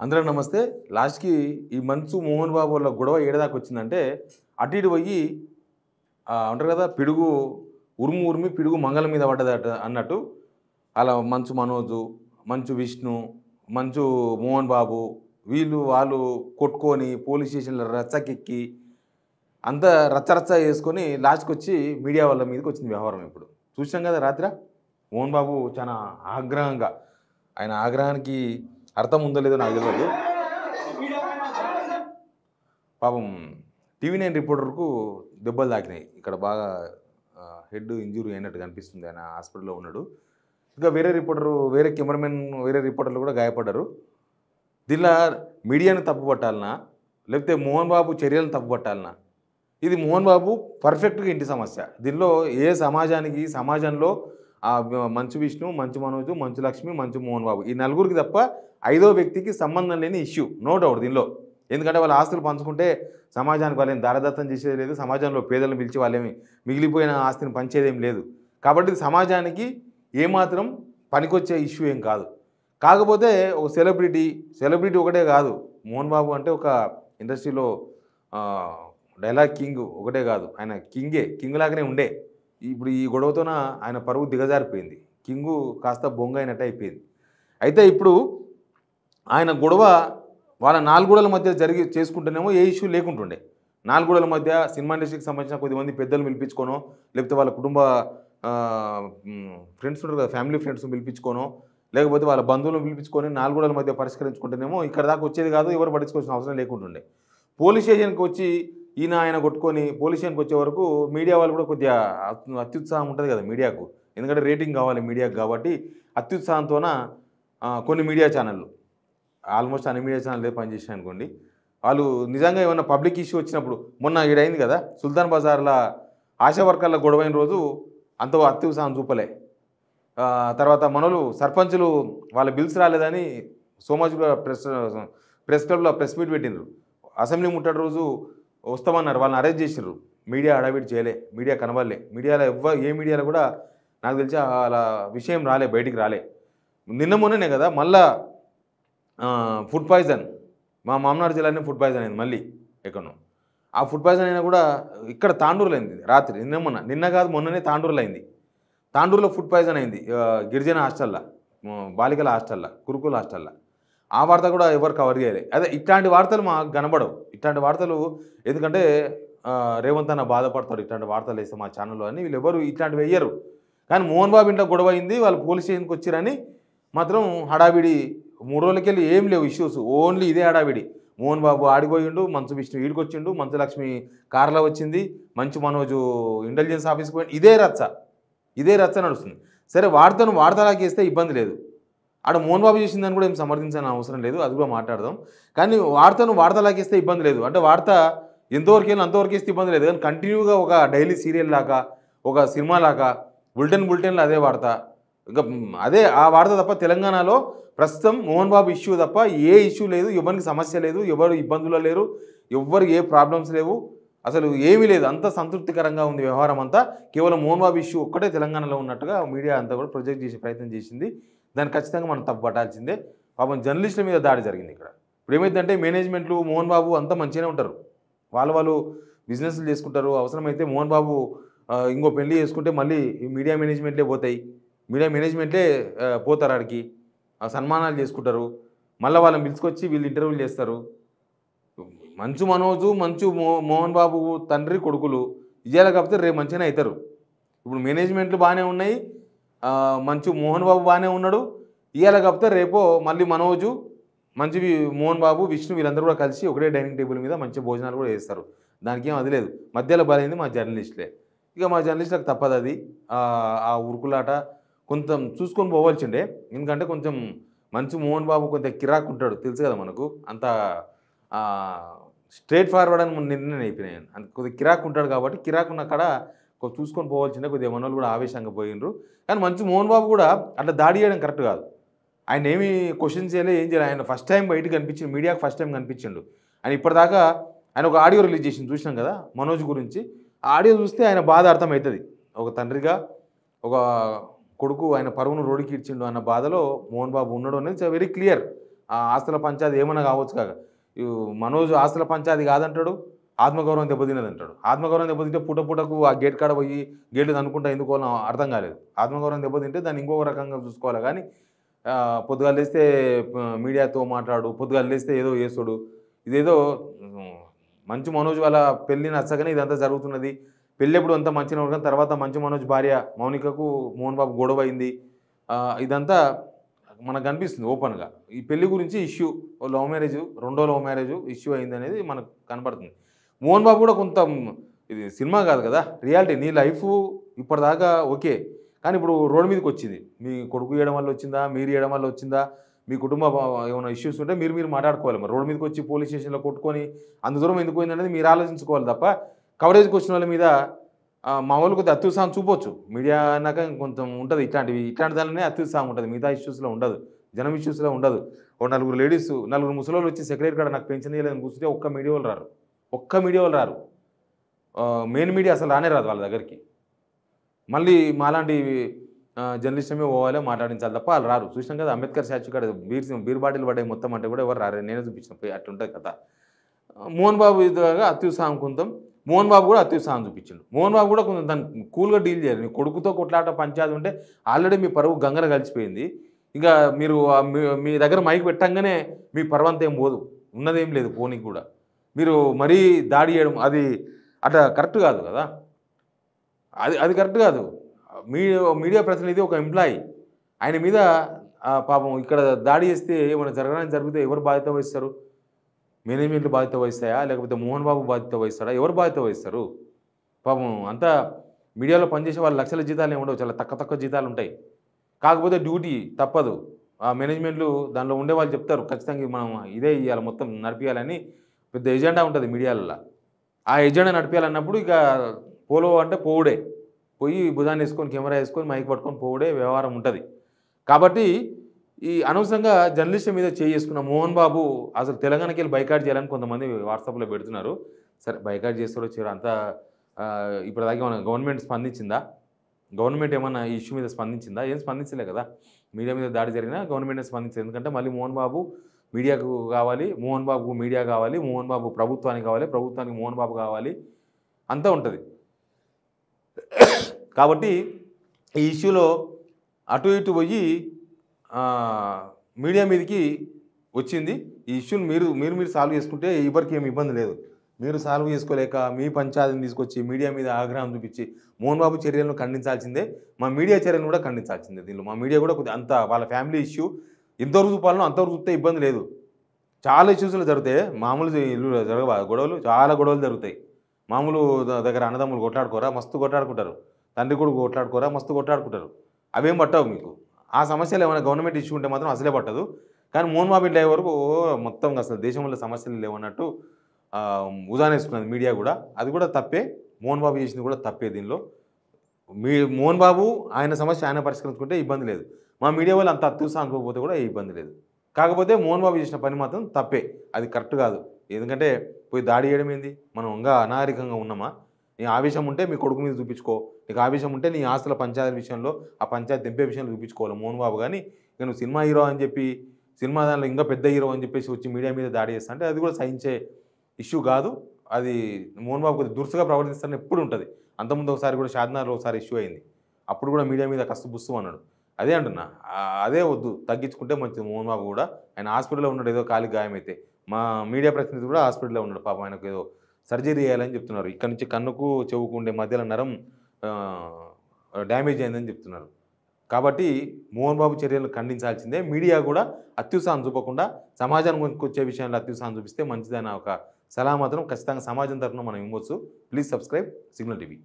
అందరూ నమస్తే. లాస్ట్‌కి ఈ మంచు మోహన్ బాబు వాళ్ళ గొడవ ఏడదాకా వచ్చిందంటే, అటు ఇటు పోయి అంటారు కదా! పిడుగు ఉరుము ఉరిమి పిడుగు మంగళం మీద పడ్డదట అన్నట్టు, అలా మంచు మనోజు, మంచు విష్ణు, మంచు మోహన్ బాబు వీళ్ళు వాళ్ళు కొట్టుకొని పోలీస్ స్టేషన్‌లో రచ్చకెక్కి అంతా రచ్చ రచ్చ చేసుకొని లాస్ట్‌కొచ్చి మీడియా వాళ్ళ మీదకొచ్చింది వ్యవహారం ఇప్పుడు. చూసాం కదా రాత్ర. మోహన్ బాబు చాలా ఆగ్రహంగా ఆయన ఆగ్రహానికి అర్థం ఉందో లేదో నాకు తెలవదు. పాపం టీవీ9 రిపోర్టర్‌కు దెబ్బలు తాకినాయి. ఇక్కడ బాగా హెడ్ ఇంజ్యూరీ అయినట్టు కనిపిస్తుంది. ఆయన హాస్పిటల్‌లో ఉన్నాడు. ఇంకా వేరే కెమెరామెన్ వేరే రిపోర్టర్లు కూడా గాయపడ్డారు. దీనిలో మీడియాను తప్పుపట్టాలనా? లేకపోతే మోహన్ బాబు చర్యలను తప్పుపట్టాలనా? ఇది మోహన్ బాబు పర్ఫెక్ట్‌గా ఇంటి సమస్య. దీనిలో ఏ సమాజంలో మంచు విష్ణు, మంచు మనోజు, మంచు లక్ష్మి, మంచు మోహన్ బాబు ఈ నలుగురికి తప్ప ఐదో వ్యక్తికి సంబంధం లేని ఇష్యూ. నో డౌట్ దీనిలో. ఎందుకంటే వాళ్ళ ఆస్తులు పంచుకుంటే సమాజానికి వాళ్ళేం దారదత్తం చేసేది లేదు. సమాజంలో పేదలను పిలిచి వాళ్ళేమి మిగిలిపోయిన ఆస్తిని పంచేదేం లేదు. కాబట్టి ఇది సమాజానికి ఏమాత్రం పనికొచ్చే ఇష్యూ ఏం కాదు. కాకపోతే ఒక సెలబ్రిటీ ఒకటే కాదు. మోహన్ బాబు అంటే ఒక ఇండస్ట్రీలో ఆహ్, డైలాగ్ కింగ్ ఒకటే కాదు. ఆయన కింగ్ లాగానే ఉండే. ఇప్పుడు ఈ గొడవతోన ఆయన పరువు దిగజారిపోయింది. కింగు కాస్త బొంగు అయినట్టు అయిపోయింది. అయితే ఇప్పుడు ఆయన గొడవ వాళ్ళ నాలుగోడల మధ్య చేసుకుంటేనేమో ఏ ఇష్యూ లేకుంటుండే. నాలుగోడల మధ్య సినిమా ఇండస్ట్రీకి సంబంధించిన కొద్దిమంది పెద్దలు పిలిపించుకోనో, లేకపోతే వాళ్ళ కుటుంబ ఫ్రెండ్స్ ఉంటారు కదా! ఫ్యామిలీ ఫ్రెండ్స్‌ని పిలిపించుకోనో, లేకపోతే వాళ్ళ బంధువులను పిలిపించుకొని నాలుగోడల మధ్య పరిష్కరించుకుంటేనేమో ఇక్కడ దాకా వచ్చేది కాదు. ఎవరు పట్టించుకోవాల్సిన అవసరం లేకుంటుండే. పోలీస్ స్టేషన్‌కి వచ్చి ఆయన కొట్టుకొని పోలీస్ స్టేషన్‌కి వచ్చే వరకు మీడియా వాళ్ళు కూడా కొద్దిగా అత్యుత్సాహం ఉంటది కదా మీడియాకు. ఎందుకంటే రేటింగ్ కావాలి మీడియాకు కాబట్టి అత్యుత్సాహంతోన కొన్ని మీడియా ఛానెల్‌లు ఆల్మోస్ట్ అన్ని మీడియా ఛానెల్‌లే పనిచేసినాయనుకోండి. వాళ్ళు నిజంగా ఏమన్నా పబ్లిక్ ఇష్యూ వచ్చినప్పుడు మొన్న ఈడైంది కదా! సుల్తాన్ బజార్‌ల ఆశా వర్కర్ల గొడవైన రోజు అంత అత్యుత్సాహం చూపలే. తర్వాత మనోళ్ళు సర్పంచులు వాళ్ళ బిల్స్ రాలేదని సోమాజిగూడ ప్రెస్ క్లబ్‌లో ప్రెస్ మీట్ పెట్టిండ్రు. అసెంబ్లీ ముట్టడి రోజు వస్తామన్నారు. వాళ్ళని అరెస్ట్ చేసిర్రు. మీడియా హడావిడి చేయలే. మీడియా కనబడలే. మీడియాలో ఏ మీడియాలో కూడా నాకు తెలిసి అలా విషయం బయటికి రాలే. నిన్న మొన్ననే కదా! మళ్ళా ఫుడ్ పాయిజన్ మా మామనాడు జిల్లాలోనే ఫుడ్ పాయిజన్ అయింది మళ్ళీ ఎక్కడనో. ఆ ఫుడ్ పాయిజన్ అయినా కూడా ఇక్కడ తాండూరులో అయింది రాత్రి. నిన్న కాదు మొన్ననే తాండూరులో అయింది. తాండూరులో ఫుడ్ పాయిజన్ అయింది. గిరిజన హాస్టల్‌ల బాలికల హాస్టల్‌ల, గురుకుల హాస్టల్‌ల. ఆ వార్త కూడా ఎవరు కవర్ చేయలే. అదే ఇట్లాంటి వార్తలు మాకు కనబడవు. ఇట్లాంటి వార్తలు ఎందుకంటే రేవంత్ అన్న బాధపడతాడు ఇట్లాంటి వార్తలేస్తే మా ఛానల్‌లో అని వీళ్ళెవరు ఇట్లాంటివి వెయ్యరు. కానీ మోహన్ బాబు ఇంట్లో గొడవ అయింది. వాళ్ళు పోలీస్ స్టేషన్‌కి వచ్చిరని మాత్రం హడావిడి 3 రోజులకెళ్ళి ఏం లేవు ఇష్యూస్. ఓన్లీ ఇదే హడావిడి. మోహన్ బాబు ఆడిపోయిండు. మంచు విష్ణు ఈడికొచ్చిండు. మంచు లక్ష్మి కార్‌లో వచ్చింది. మంచు మనోజు ఇంటెలిజెన్స్ ఆఫీస్‌కి పోయిండు. ఇదే రచ్చ నడుస్తుంది. సరే వార్తలాగేస్తే ఇబ్బంది లేదు. ఆడ మోహన్ బాబు చేసిందని కూడా ఏం సమర్థించాల్సిన అవసరం లేదు. అది కూడా మాట్లాడదాం. కానీ వార్తలాగేస్తే ఇబ్బంది లేదు. అంటే వార్త ఎంతవరకేనా అంతవరకేస్తే ఇబ్బంది లేదు. కానీ కంటిన్యూగా ఒక డైలీ సీరియల్ లాగా, ఒక సినిమా లాగా బులెటిన్‌లో అదే వార్త. ఇంకా అదే ఆ వార్త తప్ప తెలంగాణలో ప్రస్తుతం మోహన్ బాబు ఇష్యూ తప్ప ఏ ఇష్యూ లేదు. ఎవరికి సమస్య లేదు. ఎవరు ఇబ్బందుల్లో లేరు. ఎవ్వరు ఏ ప్రాబ్లమ్స్ లేవు. అసలు ఏమీ లేదు. అంతా సంతృప్తికరంగా ఉంది వ్యవహారం అంతా. కేవలం మోహన్ బాబు ఇష్యూ ఒక్కటే తెలంగాణలో ఉన్నట్టుగా మీడియా అంతా కూడా ప్రొజెక్ట్ చేసే ప్రయత్నం చేసింది. దాన్ని ఖచ్చితంగా మనం తప్పుపట్టాల్సిందే. పాపం జర్నలిస్టుల మీద దాడి జరిగింది ఇక్కడ. ఇప్పుడు ఏమైందంటే మేనేజ్మెంట్లు మోహన్ బాబు అంతా మంచిగానే ఉంటారు. వాళ్ళు బిజినెస్‌లు చేసుకుంటారు. అవసరమైతే మోహన్ బాబు ఇంకో పెళ్లి చేసుకుంటే మళ్ళీ ఈ మీడియా మేనేజ్మెంట్‌లే పోతాయి. మీడియా మేనేజ్మెంట్‌లే పోతారు ఆడికి. సన్మానాలు చేసుకుంటారు. మళ్ళా వాళ్ళని పిలుచుకొచ్చి వీళ్ళు ఇంటర్వ్యూలు చేస్తారు. మంచు మనోజు, మోహన్ బాబు తండ్రి, కొడుకులు ఇయ్యాల కాకపోతే రేపు మంచిగానే అయితారు. ఇప్పుడు మేనేజ్మెంట్లు బాగానే ఉన్నాయి. మంచు మోహన్ బాబు బాగానే ఉన్నాడు. ఇయ్యాల కాకపోతే రేపో మళ్ళీ మనోజు, మోహన్ బాబు, విష్ణు వీళ్ళందరూ కూడా కలిసి ఒకటే డైనింగ్ టేబుల్ మీద మంచి భోజనాలు కూడా చేస్తారు. దానికేం అది లేదు. మధ్యలో బలైంది మా జర్నలిస్టులే. ఇక మా జర్నలిస్టులకు తప్పదది. ఆ ఉరుకులాట కొంచెం చూసుకొని పోవాల్సిండే. ఎందుకంటే కొంచెం మంచు మోహన్ బాబు కొంచెం కిరాకుంటాడు. తెలుసు కదా మనకు. అంత స్ట్రెయిట్ ఫార్వర్డ్ అని నిర్ణయం అయిపోయినాయి. కొద్దిగా కిరాకుంటాడు కాబట్టి కిరాకున్న కాడ చూసుకొని పోవాల్సిందే. కొద్దిగా మనోళ్ళు కూడా ఆవేశంగా పోయిండ్రు. కానీ మంచు మోహన్ బాబు కూడా అట్లా దాడి చేయడం కరెక్ట్ కాదు. ఆయన ఏమి క్వెషన్ చేయలే, ఏం చేయలే. ఆయన ఫస్ట్ టైం బయటకు కనిపించిండు. మీడియాకు ఫస్ట్ టైం కనిపించిండు. ఆయన ఇప్పటిదాకా ఆయన ఒక ఆడియో రిలీజ్ చేసిండు చూసినాం కదా! మనోజ్ గురించి. ఆ ఆడియో చూస్తే ఆయన బాధ అర్థమవుతది. ఒక తండ్రిగా, ఒక కొడుకు ఆయన పరువును రోడ్డుకి ఈడ్చిండు అన్న బాధలో మోహన్ బాబు ఉన్నాడు అనేది వెరీ క్లియర్. ఆ ఆస్తుల పంచాది ఏమన్నా కావచ్చు కాక మనోజ్ ఆస్తుల పంచాది కాదంటాడు, ఆత్మగౌరవం దెబ్బతిన్నదంటాడు. ఆత్మగౌరవం దెబ్బతింటే పూటకు ఆ గేట్ కాడ పోయి గేట్లు అనుకుంటా ఎందుకోవాలో అర్థం కాలేదు. ఆత్మగౌరవం దెబ్బతింటే దాన్ని ఇంకొక రకంగా చూసుకోవాలి కానీ పొద్దుగాల లేస్తే మీడియాతో మాట్లాడు, పొద్దుగాల లేస్తే ఏదో చేసుడు, ఇదేదో మంచు మనోజ్ వాళ్ళ పెళ్లి నచ్చగానే ఇదంతా జరుగుతున్నది. పెళ్ళెప్పుడు అంతా మంచిగా ఉండగా తర్వాత మంచు మనోజ్ భార్య మౌనికకు మోహన్ బాబు గొడవ అయింది. ఇదంతా మనకు కనిపిస్తుంది ఓపెన్గా. ఈ పెళ్లి గురించి ఇష్యూ, లవ్ మ్యారేజ్, రెండో లవ్ మ్యారేజ్ ఇష్యూ అయింది అనేది మనకు కనపడుతుంది. మోహన్ బాబు కూడా కొంత ఇది సినిమా కాదు కదా, రియాలిటీ. నీ లైఫ్ ఇప్పటిదాకా ఓకే, కానీ ఇప్పుడు రోడ్డు మీదకి వచ్చింది. మీ కొడుకు ఇవ్వడం వల్ల వచ్చిందా, మీరు ఇవ్వడం వల్ల వచ్చిందా, మీ కుటుంబ ఏమైనా ఇష్యూస్ ఉంటే మీరు మాట్లాడుకోవాలి. మరి రోడ్డు మీదకి వచ్చి పోలీస్ స్టేషన్లో కొట్టుకొని అంత దూరం ఎందుకు పోయింది అనేది మీరు ఆలోచించుకోవాలి తప్ప కవరేజ్కి వచ్చిన వాళ్ళ మీద మామూలు కొద్దిగా అత్యుత్సాహం చూపొచ్చు. మీడియా అన్నాక కొంచెం ఉంటుంది, ఇట్లాంటి దానిలోనే అత్యుత్సాహం ఉంటుంది, మిగతా ఇష్యూస్లో ఉండదు, జనం ఇష్యూస్లో ఉండదు. ఓ నలుగురు లేడీస్, నలుగురు ముసలోళ్ళు వచ్చి సెక్రటరీ కాడ నాకు పెన్షన్ ఇవ్వలేదని కూర్చుంటే ఒక్క మీడియా వాళ్ళు రారు. మెయిన్ మీడియా అసలు రానే రాదు వాళ్ళ దగ్గరికి. మళ్ళీ మాలాంటి జర్నలిస్టమే పోవాలి, మాట్లాడించాలి తప్ప వాళ్ళు రారు. చూసినాం కదా అంబేద్కర్ స్టాచ్యూ కాడ బీర్ బాటిల్ పడే మొత్తం అంటే కూడా ఎవరు రారు. నేనే చూపించిన పోయి అట్లుంటుంది కదా. మోహన్ బాబు ఇదిగా అత్యుత్సాహం కొంచెం, మోహన్ బాబు కూడా అత్యుత్సాహం చూపించిండు. మోహన్ బాబు కూడా కొంచెం దాన్ని కూల్గా డీల్ చేయాలి. నీ కొడుకుతో కొట్లాట పంచాయతీ ఉంటే ఆల్రెడీ మీ పరువు గంగన కలిసిపోయింది. ఇక మీరు మీ దగ్గర మైక్ పెట్టంగానే మీ పర్వంతా ఏం పోదు, ఉన్నదేం లేదు పోనీకి కూడా. మీరు మరీ దాడి చేయడం అది అట్లా కరెక్ట్ కాదు కదా, అది కరెక్ట్ కాదు. మీడియా ప్రతినిధి ఒక ఎంప్లాయీ, ఆయన మీద పాపం ఇక్కడ దాడి చేస్తే ఏమైనా జరగడానికి జరిగితే ఎవరు బాధ్యత వహిస్తారు? మేనేజ్మెంట్లు బాధ్యత వహిస్తాయా, లేకపోతే మోహన్ బాబు బాధ్యత వహిస్తాడా? ఎవరు బాధ్యత వహిస్తారు? పాపం అంతా మీడియాలో పనిచేసే వాళ్ళు లక్షల జీతాలు ఏమి ఉండవు, చాలా తక్కువ జీతాలు ఉంటాయి. కాకపోతే డ్యూటీ తప్పదు. ఆ మేనేజ్మెంట్లు దానిలో ఉండే వాళ్ళు చెప్తారు ఖచ్చితంగా మనం ఇదే ఇవ్వాలి, మొత్తం నడిపించాలని పెద్ద ఎజెండా ఉంటుంది మీడియాలలో. ఆ ఎజెండా నడిపించాలన్నప్పుడు ఇక పోలో అంటే పోవుడే, పోయి భుజాన్ని వేసుకొని కెమెరా వేసుకొని మైక్ పట్టుకొని పోవుడే వ్యవహారం ఉంటుంది. కాబట్టి ఈ అనవసరంగా జర్నలిస్టుల మీద చేసుకున్న మోహన్ బాబు అసలు తెలంగాణకి వెళ్ళి బైకాట్ చేయాలని కొంతమంది వాట్సాప్లో పెడుతున్నారు. సరే బైకాట్ చేస్తారో వచ్చారు అంతా. ఇప్పటిదాకా ఏమన్నా గవర్నమెంట్ స్పందించిందా? గవర్నమెంట్ ఏమన్నా ఈ ఇష్యూ మీద స్పందించిందా? ఏం స్పందించలే కదా. మీడియా మీద దాడి జరిగినా గవర్నమెంట్ స్పందించింది. ఎందుకంటే మళ్ళీ మోహన్ బాబు మీడియాకు కావాలి, మోహన్ బాబుకు మీడియా కావాలి, మోహన్ బాబు ప్రభుత్వానికి కావాలి, ప్రభుత్వానికి మోహన్ బాబు కావాలి, అంతా ఉంటుంది. కాబట్టి ఈ ఇష్యూలో అటు ఇటు పోయి మీడియా మీదకి వచ్చింది. ఈ ఇష్యూని మీరు సాల్వ్ చేసుకుంటే ఎవరికి ఏమి ఇబ్బంది లేదు. మీరు సాల్వ్ చేసుకోలేక మీ పంచాయతీని తీసుకొచ్చి మీడియా మీద ఆగ్రహం చూపించి మోహన్ బాబు చర్యలను ఖండించాల్సిందే, మా మీడియా చర్యలను కూడా ఖండించాల్సిందే. దీనిలో మా మీడియా కూడా కొద్దిగా అంత వాళ్ళ ఫ్యామిలీ ఇష్యూ ఎంతవరకు చూపాలనో అంతవరకు చూస్తే ఇబ్బంది లేదు. చాలా ఇష్యూస్లో జరుగుతాయి, మామూలు ఇల్లు జరగవా గొడవలు, చాలా గొడవలు జరుగుతాయి. మామూలు దగ్గర అన్నదమ్ములు కొట్లాడుకోరా, మస్తు కొట్లాడుకుంటారు. తండ్రి కొడుకు కొట్లాడుకోరా, మస్తు కొట్లాడుకుంటారు. అవేం పట్టవు మీకు. ఆ సమస్యలు ఏమైనా గవర్నమెంట్ ఇష్యూ ఉంటే మాత్రం అసలే పట్టదు. కానీ మోహన్ బాబు ఇంటి వరకు మొత్తం అసలు దేశంలో సమస్యలు లేవన్నట్టు ఉదాహరణిస్తున్నది మీడియా కూడా. అది కూడా తప్పే, మోహన్ బాబు చేసింది కూడా తప్పే. దీనిలో మోహన్ బాబు ఆయన సమస్య ఆయన పరిష్కరించుకుంటే ఇబ్బంది లేదు. మా మీడియా వాళ్ళు అంత అత్యుత్సాహం అనుకోకపోతే కూడా ఇబ్బంది లేదు. కాకపోతే మోహన్ బాబు చేసిన పని మాత్రం తప్పే, అది కరెక్ట్ కాదు. ఎందుకంటే పోయి దాడి చేయడం ఏంది? మనం ఇంకా అనాగరికంగా ఉన్నామా? నీ ఆవేశం ఉంటే మీ కొడుకు మీద చూపించుకో, నీకు ఆవేశం ఉంటే నీ ఆస్తుల పంచాయతీ విషయంలో ఆ పంచాయతీ తెంపే విషయంలో చూపించుకోవాలి మోహన్ బాబు. కానీ ఇక నువ్వు సినిమా హీరో అని చెప్పి, సినిమా దానిలో ఇంకా పెద్ద హీరో అని చెప్పేసి వచ్చి మీడియా మీద దాడి చేస్తా అంటే అది కూడా సహించే ఇష్యూ కాదు. అది మోహన్ బాబు కొద్దిగా దురుసుగా ప్రవర్తిస్తారని ఎప్పుడు ఉంటుంది. అంతకుముందు ఒకసారి కూడా షాద్నగర్లో ఒకసారి ఇష్యూ అయింది, అప్పుడు కూడా మీడియా మీద కస్తు బుస్తు అన్నాడు. అదే అంటున్నా, అదే వద్దు, తగ్గించుకుంటే మంచిది. మోహన్ బాబు కూడా ఆయన హాస్పిటల్లో ఉన్నాడు, ఏదో కాలికి గాయమైతే. మా మీడియా ప్రతినిధి కూడా హాస్పిటల్లో ఉన్నాడు పాపం, ఆయనకు ఏదో సర్జరీ చేయాలని చెప్తున్నారు. ఇక్కడ నుంచి కన్నుకు చెవుకు ఉండే మధ్యలో నరం డ్యామేజ్ అయిందని చెప్తున్నారు. కాబట్టి మోహన్ బాబు చర్యలను ఖండించాల్సిందే. మీడియా కూడా అత్యుత్సాహం చూపకుండా సమాజానికి వచ్చే విషయంలో అత్యుత్సాహం చూపిస్తే మంచిదన్న ఒక సలహా మాత్రం ఖచ్చితంగా సమాజం తరఫున మనం ఇవ్వచ్చు. Please subscribe signal TV.